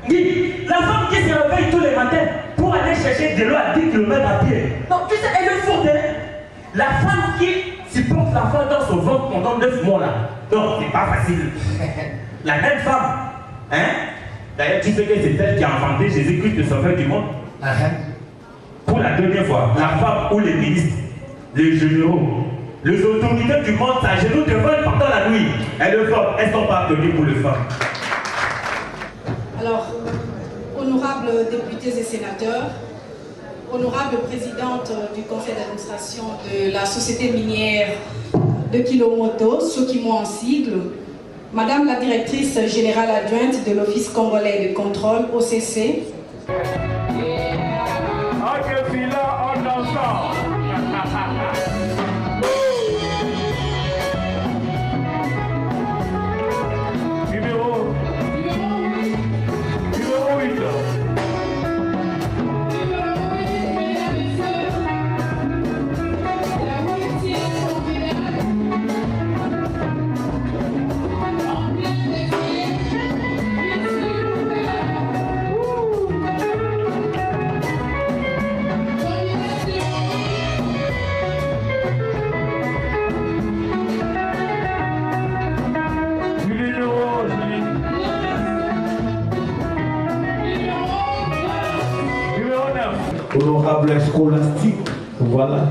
La femme qui se réveille tous les matins pour aller chercher de l'eau à 10 km à pied. Non, tu sais, elle est forte, hein? La femme qui supporte l'enfant dans son ventre pendant 9 mois là. Non, c'est pas facile. La même femme, hein? D'ailleurs, tu sais que c'est elle qui a inventé Jésus-Christ, le sauveur du monde. Pour la dernière fois, la femme ou les ministres, les généraux, les autorités du monde s'agenouillent devant pendant la nuit. Elles le font, elles ne sont pas applaudées pour le faire. Alors, honorables députés et sénateurs, honorable présidente du conseil d'administration de la société minière de Kilomoto, Sokimo en sigle, madame la directrice générale adjointe de l'Office congolais de contrôle, OCC, honorable scolastique, voilà.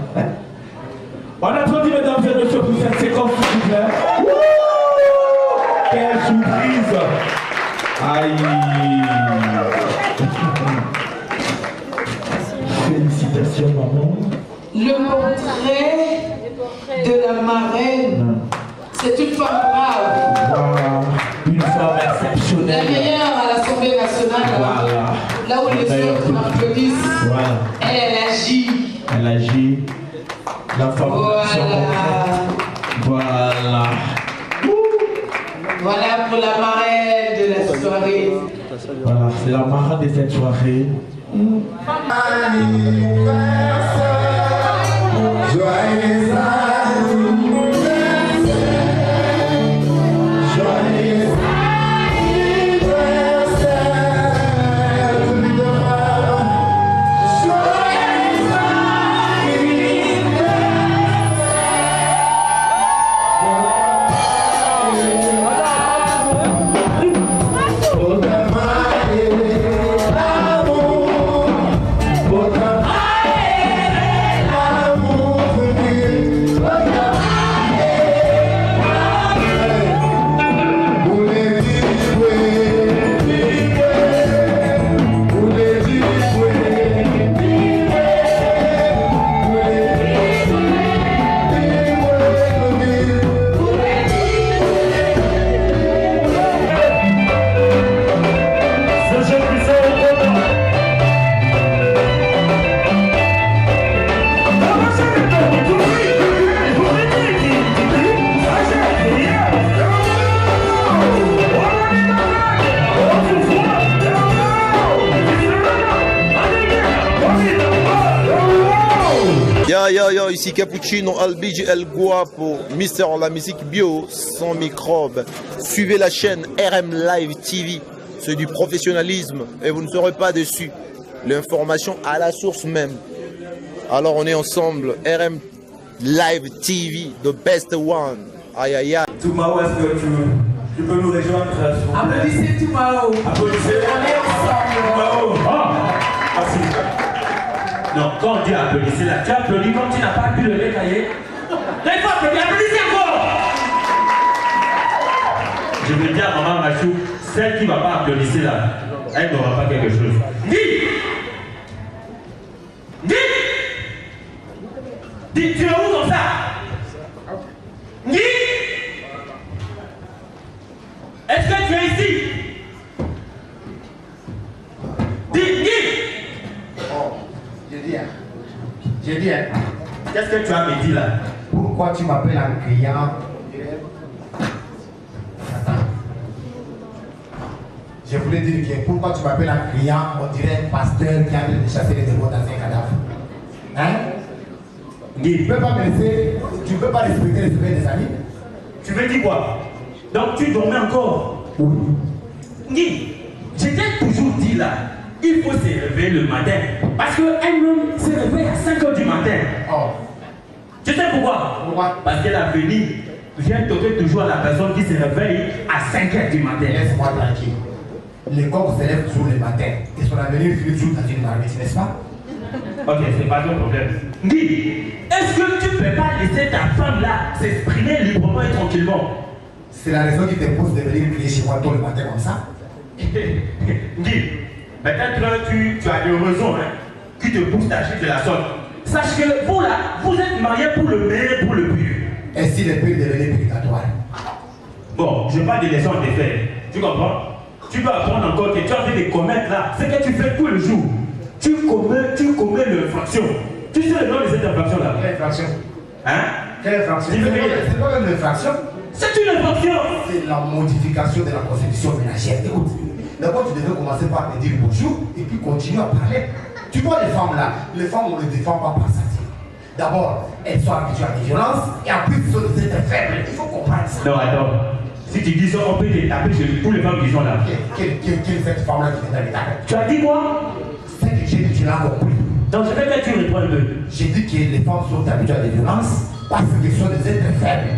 On applaudit mesdames et messieurs pour cette séquence s'il vous plaît. Quelle surprise! Aïe! Félicitations maman. le portrait de la marraine, c'est une femme brave. Voilà. Une femme exceptionnelle. La meilleure à l'Assemblée nationale. Voilà. Là où les autres applaudissent, voilà. elle agit. Elle agit. La femme. Voilà. Voilà pour la marraine de la soirée. Voilà, c'est la marraine de cette soirée. Joyeux Yo, ici Cappuccino, Albigi, El Guapo, Mister la musique bio, sans microbes. Suivez la chaîne RM Live TV, c'est du professionnalisme et vous ne serez pas déçus. L'information à la source même. Alors on est ensemble, RM Live TV, the best one. Aïe aïe aïe. Toumao, est-ce que tu peux nous rejoindre? Applaudissez Toumao. Applaudissez. On est ensemble. Toumao. Merci. Non, quand on dit applaudissez là, tu applaudis comme tu n'as pas pu le récailler. Là, il faut applaudir, applaudissez encore. Je veux dire à maman Machou, celle qui ne va pas applaudissez là, elle n'aura pas quelque chose. Dis, tu es où comme ça? Dis, est-ce que tu es ici? Dis. J'ai dit, Qu'est-ce que tu as me dit là? pourquoi tu m'appelles en criant? Attends. Je voulais dire que pourquoi tu m'appelles en criant, on dirait un pasteur qui a envie de chasser les démons dans un cadavre. Hein? Tu peux pas me laisser, tu peux pas respecter les secrets des amis? Tu veux dire quoi? Donc tu dormais encore? Oui. Dis, j'étais toujours dit là, il faut se réveiller le matin. Parce qu'un homme se réveille à 5 h du matin. Oh. Tu sais pourquoi? Pourquoi? Parce que l'avenir vient toquer toujours à la personne qui se réveille à 5 h du matin. Laisse-moi tranquille. Les coqs se lèvent toujours le matin et son avenir finit toujours dans une marmite, n'est-ce pas? Ok, c'est pas ton problème. Dis, est-ce que tu peux pas laisser ta femme là s'exprimer librement et tranquillement? C'est la raison qui te pousse de venir prier chez moi tôt le matin comme ça? Dis, peut-être tu as des raisons qui te poussent d'agir de la sorte. Sache que vous là, vous êtes mariés pour le meilleur et pour le pire. Et si le pire devenait purgatoire? Bon, je parle des leçons de faire. Tu comprends? Tu vas apprendre encore que tu as fait des commettre là, c'est que tu fais tous les jours. Tu commets l'infraction. Tu sais le nom de cette infraction là? Quelle infraction? Hein? Quelle infraction? C'est pas même l'infraction. C'est une infraction. C'est la modification de la constitution ménagère. Écoute, d'abord tu devais commencer par me dire bonjour et puis continuer à parler. Tu vois les femmes là, les femmes on ne les défend pas par ça. D'abord, elles sont habituées à des violences et en plus ils sont des êtres faibles. Il faut comprendre ça. Non, attends. Si tu dis ça, on peut te taper sur tous les femmes qui sont là. Quelle est cette femme là qui vient d'aller taper? Tu as dit quoi? C'est que j'ai dit, tu l'as compris. Donc je vais que tu réponds un peu. J'ai dit que les femmes sont habituées à des violences parce qu'elles sont des êtres faibles.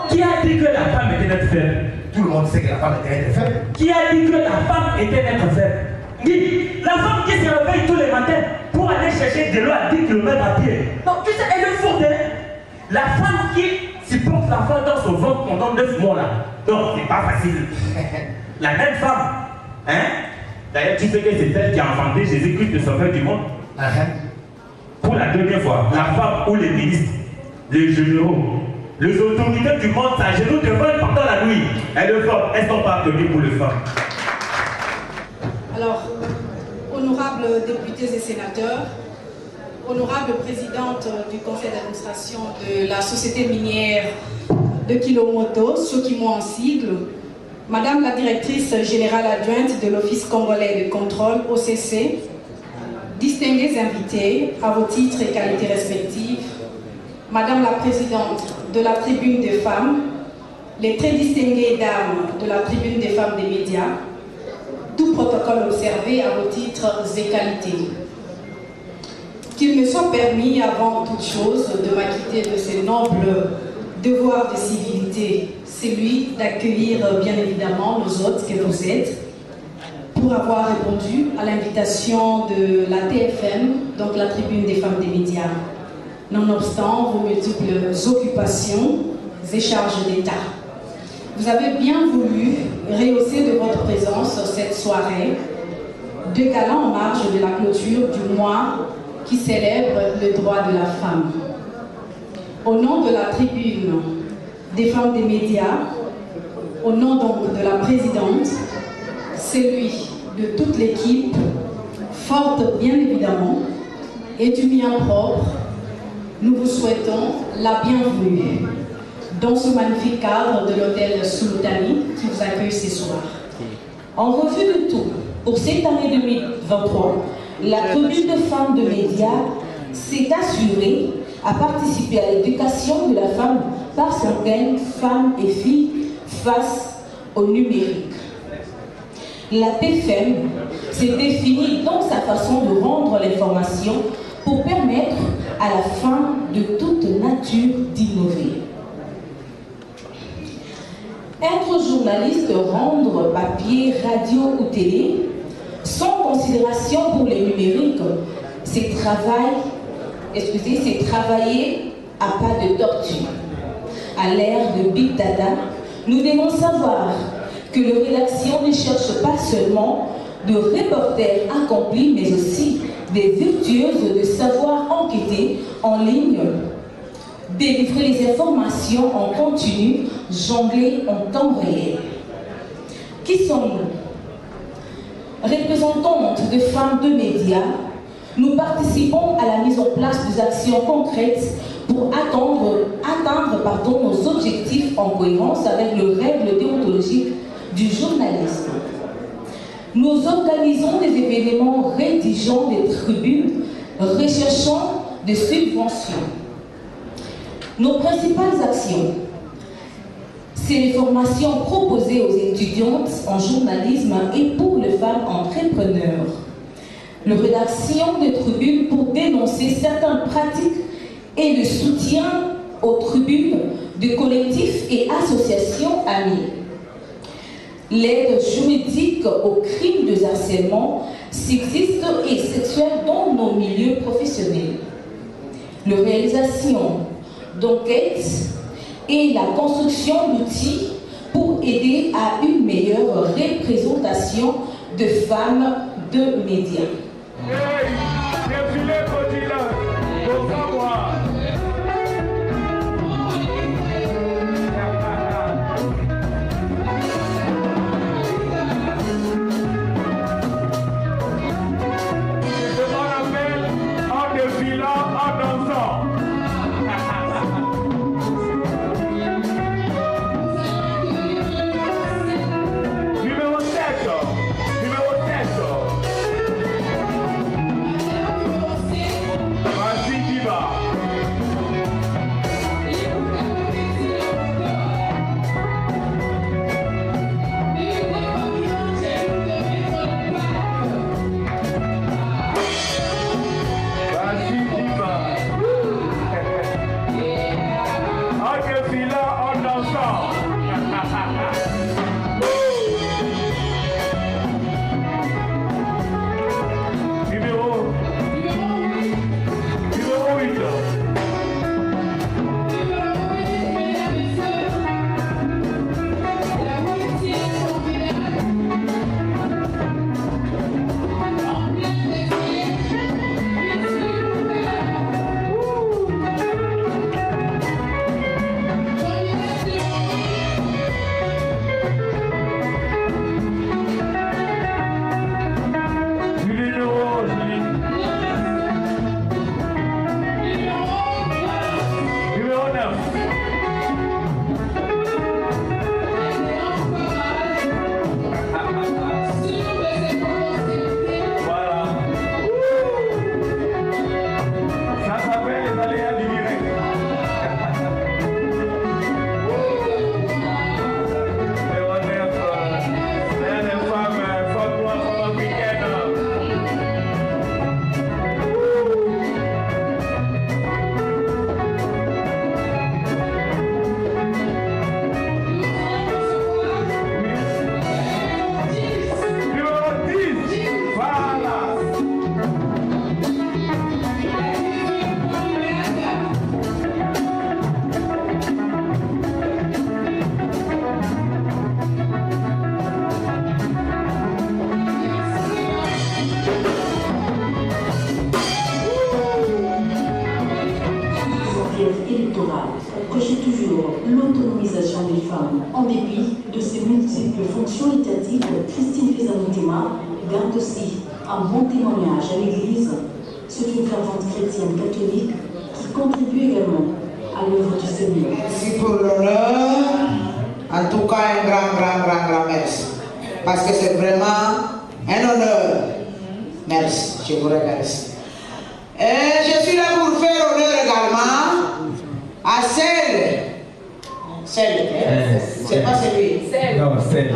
Qui a dit que la femme était être faible? Tout le monde sait que la femme est un être faible. Qui a dit que la femme était être faible? Dis, la femme qui se réveille tous les matins pour aller chercher de l'eau à 10 km à pied. Non, tu sais, elle est forte. La femme qui supporte l'enfant dans son ventre pendant 9 mois là. Non, c'est pas facile. La même femme, hein? D'ailleurs, tu sais que c'est elle qui a enfanté Jésus-Christ, le sauveur du monde. Pour la dernière fois, la femme ou les ministres, les généraux, les autorités du monde s'agenouillent devant pendant la nuit. Elles sont pas tenues pour le faire. Alors, honorables députés et sénateurs, honorable présidente du conseil d'administration de la société minière de Kilomoto, ceux qui m'ont en sigle, madame la directrice générale adjointe de l'Office congolais de contrôle OCC, distingués invités à vos titres et qualités respectives, madame la présidente de la tribune des femmes, les très distinguées dames de la tribune des femmes des médias, tout protocole observé à vos titres et qualités. Qu'il me soit permis, avant toute chose, de m'acquitter de ces nobles devoirs de civilité, celui d'accueillir bien évidemment nos hôtes que vous êtes, pour avoir répondu à l'invitation de la TFM, donc la tribune des femmes des médias, nonobstant vos multiples occupations et charges d'État. Vous avez bien voulu rehausser de votre présence cette soirée de gala en marge de la clôture du mois qui célèbre le droit de la femme. Au nom de la tribune des femmes des médias, au nom donc de la présidente, celui de toute l'équipe, forte bien évidemment, et du mien propre, nous vous souhaitons la bienvenue dans ce magnifique cadre de l'hôtel Sultani qui vous accueille ce soir. En revue de tout, pour cette année 2023, la tribune de femmes de médias s'est assurée à participer à l'éducation de la femme par certaines femmes et filles face au numérique. La TFM s'est définie dans sa façon de rendre l'information pour permettre à la fin de toute nature d'innover. Être journaliste, rendre papier, radio ou télé, sans considération pour les numériques, c'est travailler à pas de tortue. À l'ère de Big Data, nous devons savoir que la rédaction ne cherche pas seulement de reporters accomplis, mais aussi des virtueuses de savoir enquêter en ligne, délivrer les informations en continu, jongler en temps réel. Qui sommes-nous? Représentantes de femmes de médias, nous participons à la mise en place des actions concrètes pour atteindre nos objectifs en cohérence avec les règles déontologiques du journalisme. Nous organisons des événements, rédigeons des tribunes, recherchons des subventions. Nos principales actions, C'est les formations proposées aux étudiantes en journalisme et pour les femmes entrepreneurs. La rédaction de tribunes pour dénoncer certaines pratiques et le soutien aux tribunes de collectifs et associations amies. L'aide juridique aux crimes de harcèlement sexiste et sexuel dans nos milieux professionnels. La réalisation d'enquêtes et la construction d'outils pour aider à une meilleure représentation de femmes de médias. Prêche toujours l'autonomisation des femmes. En dépit de ses multiples fonctions étatiques, Christine Feza-Moutima garde aussi un bon témoignage à l'Église. C'est une fervente chrétienne catholique qui contribue également à l'œuvre du Seigneur. Merci pour l'honneur. En tout cas, un grand merci. Parce que c'est vraiment un honneur. Merci, je vous remercie. Et je suis là pour faire honneur également à celle, c'est pas celui. Non, celle.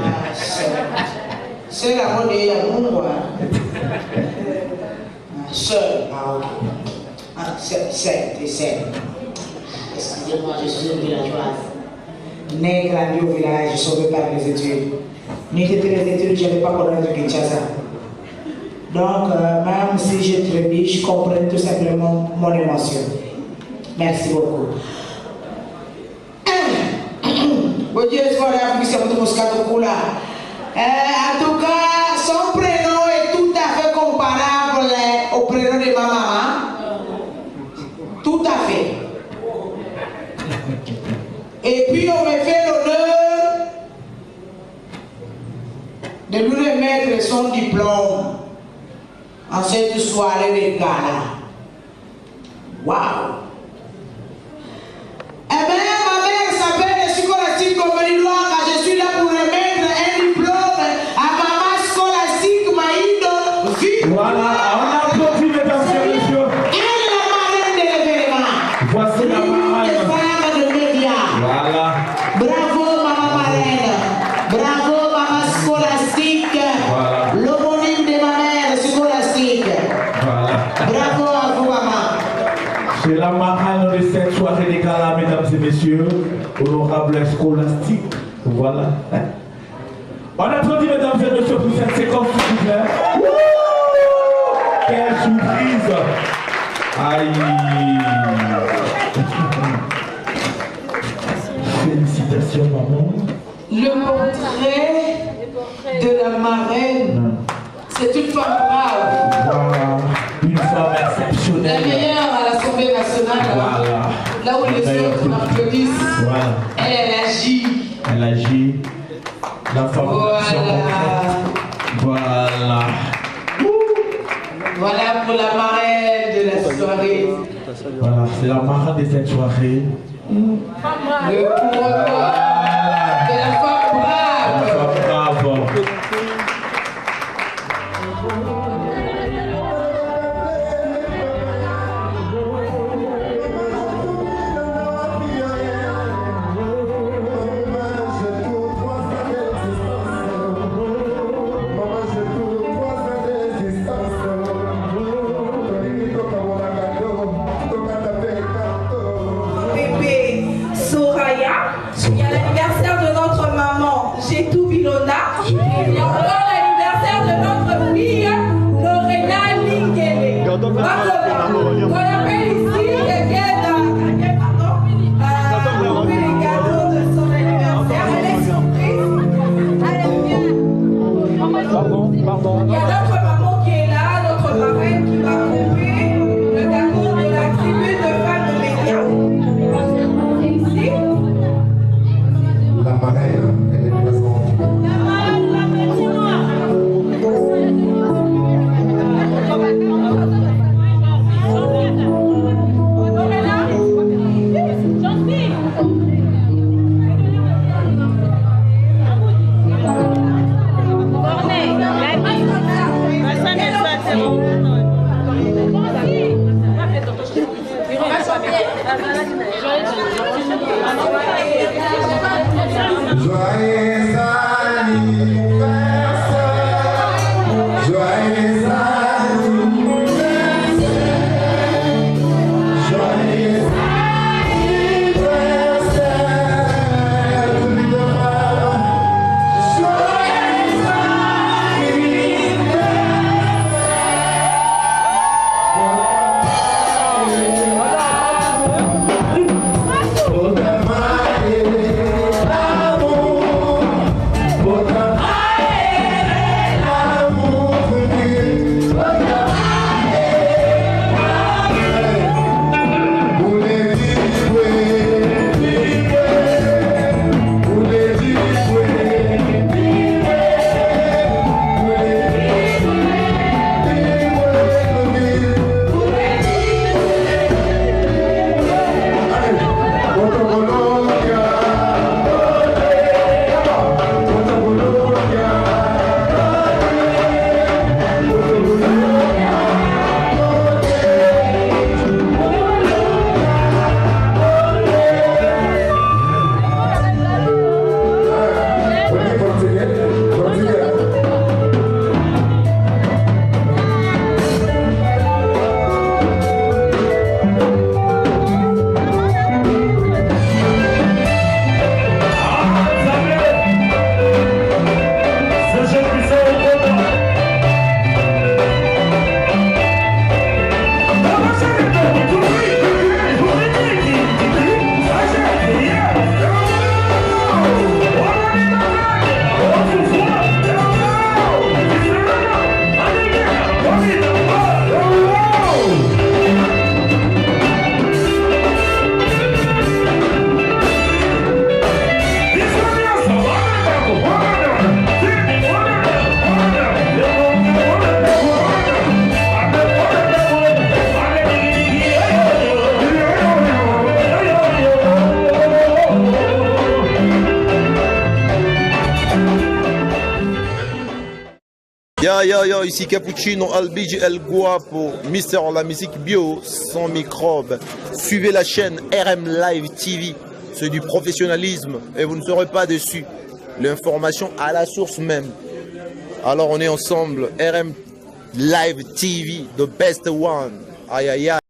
Celle à mon dieu, à mon roi. Seul. Celle. Excusez-moi, je suis une villageoise. Née et grandie au village, sauvée par les études. Ni de les études, je n'avais pas connaître Kinshasa. Donc, même si je trébuche, je comprends tout simplement mon émotion. Merci beaucoup. En tout cas, son prénom est tout à fait comparable au prénom de ma maman. Tout à fait. Et puis, on me fait l'honneur de lui remettre son diplôme en cette soirée de gala. Waouh! Eh bien, ma mère s'appelle Scolastique Comeliloire, je suis là pour remettre un diplôme à maman Scolastique Maïdo. Voilà, on applaudit, mesdames et messieurs. Elle est la marraine de l'événement. Voici la marraine. Une femme de médias. Voilà. Bravo, maman messieurs, honorables scolastiques, voilà. On applaudit mesdames et messieurs pour cette séquence, s'il vous plaît. Quelle surprise! Aïe! Félicitations, maman. Le portrait de la marraine, c'est une femme brave. Voilà. Une femme exceptionnelle. La meilleure à l'Assemblée nationale. Voilà. Là où les autres applaudissent. Voilà. Elle agit. Elle agit. La femme Voilà. Voilà pour la marraine de la soirée. Voilà, c'est la marraine de cette soirée. Le couronnement de la femme brave. La femme brave. Il y a l'anniversaire de notre maman, Gétou Bilona. Il y a encore l'anniversaire de notre fille, Lorena Lingele. On appelle ici les gâteaux de son anniversaire. Elle est surprise. Il y a notre maman qui est là, notre marraine qui va couper le gâteau de la tribu de femmes de Média. La marraine, elle est présente. Joyeux anniversaire, joyeux anniversaire, joyeux Yo, ici Cappuccino, Albigi, El Guapo, Mister la musique bio, sans microbe. Suivez la chaîne RM Live TV, c'est du professionnalisme et vous ne serez pas déçus. L'information à la source même. Alors on est ensemble, RM Live TV, the best one. Aïe aïe aïe.